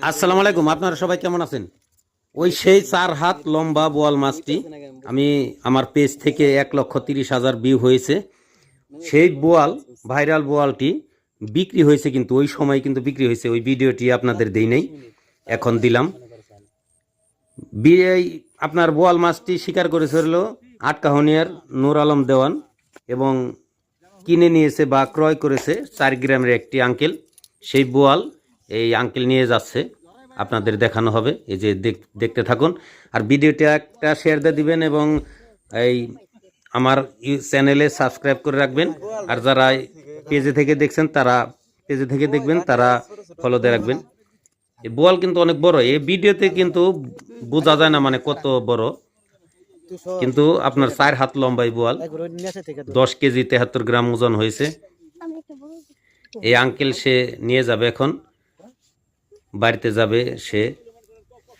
আসসালামু আলাইকুম, আপনারা সবাই কেমন আছেন? ওই সেই 4 হাত লম্বা বোয়াল মাছটি আমি আমার পেজ থেকে 1,30,000 ভিউ হয়েছে। সেই বোয়াল ভাইরাল বোয়ালটি বিক্রি হয়েছে, কিন্তু ওই সময় কিন্তু বিক্রি হয়েছে। ওই ভিডিওটি আপনাদের দেই নাই, এখন দিলাম। আপনার বোয়াল মাছটি শিকার করেছে হলো আটকাহনিয়ার নূর আলম দেওয়ান, এবং কিনে নিয়েছে বা ক্রয় করেছে 4 গ্রামের একটি আঙ্কেল। সেই বোয়াল এই আঙ্কেল নিয়ে যাচ্ছে, আপনাদের দেখানো হবে। এই যে দেখতে থাকুন, আর ভিডিওটা একটা শেয়ার দিয়ে দিবেন, এবং এই আমার চ্যানেলে সাবস্ক্রাইব করে রাখবেন। আর যারা পেজে থেকে দেখবেন তারা ফলো দিয়ে রাখবেন। এই বোয়াল কিন্তু অনেক বড়, এই ভিডিওতে কিন্তু বোঝা যায় না মানে কত বড়, কিন্তু আপনার 4 হাত লম্বাই বোয়াল, 10 কেজি 73 গ্রাম ওজন হয়েছে। এই আঙ্কেল সে নিয়ে যাবে, এখন বাড়িতে যাবে। সে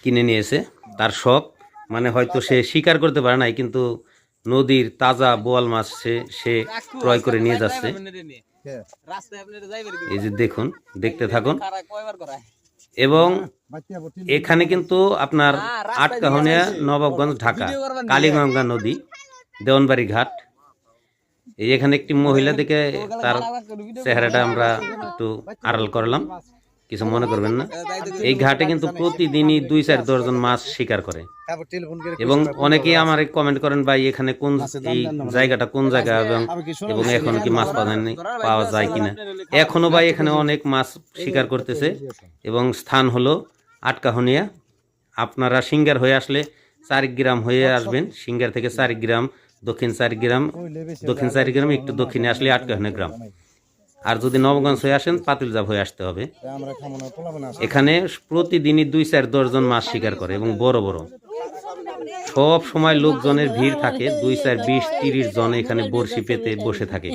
কিনে নিয়েছে, তার শখ, মানে হয়তো সে শিকার করতে পারে নাই, কিন্তু নদীর তাজা বোয়াল মাছ সে ক্রয় করে নিয়ে যাচ্ছে। এই যে দেখুন, দেখতে থাকুন। এবং এখানে কিন্তু আপনার আটকাহনিয়া, নবাবগঞ্জ, ঢাকা, কালীগঙ্গা নদী, দেওয়ানবাড়ি ঘাট। এখানে একটি মহিলা দেখে তার চেহারাটা আমরা একটু আড়াল করলাম, কিছু মনে করবেন না। এই ঘাটে কিন্তু প্রতিদিনই 2-4 দর্জন মাছ শিকার করে, এবং অনেকেই আমার কমেন্ট করেন, ভাই এখানে কোন এই জায়গাটা কোন জায়গা, এবং এখন কি মাছ পাওয়া যায় কিনা। এখনো ভাই এখানে অনেক মাছ শিকার করতেছে, এবং স্থান হলো আটকাহনিয়া। আপনারা সিঙ্গার হয়ে আসলে 4 গ্রাম হয়ে আসবেন, সিঙ্গার থেকে 4 গ্রাম, দক্ষিণ 4 গ্রাম একটু দক্ষিণে আসলে আটকাহনিয়া গ্রাম। আর যদি নবগঞ্জ হয়ে আসেন, পাতিলজাব হয়ে আসতে হবে। এখানে প্রতিদিনই 2-4 দর্জন মাছ শিকার করে, এবং বড় বড়। সব সময় লোকজনের ভিড় থাকে, 2-4, 20-30 জন এখানে বড়শি পেতে বসে থাকে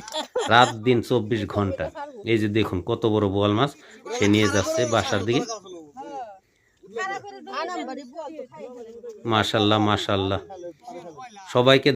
রাত দিন 24 ঘন্টা। এই যে দেখুন কত বড় বোয়াল মাছ সে নিয়ে যাচ্ছে বাসার দিকে। মাশাআল্লাহ মাশাআল্লাহ, সবাইকে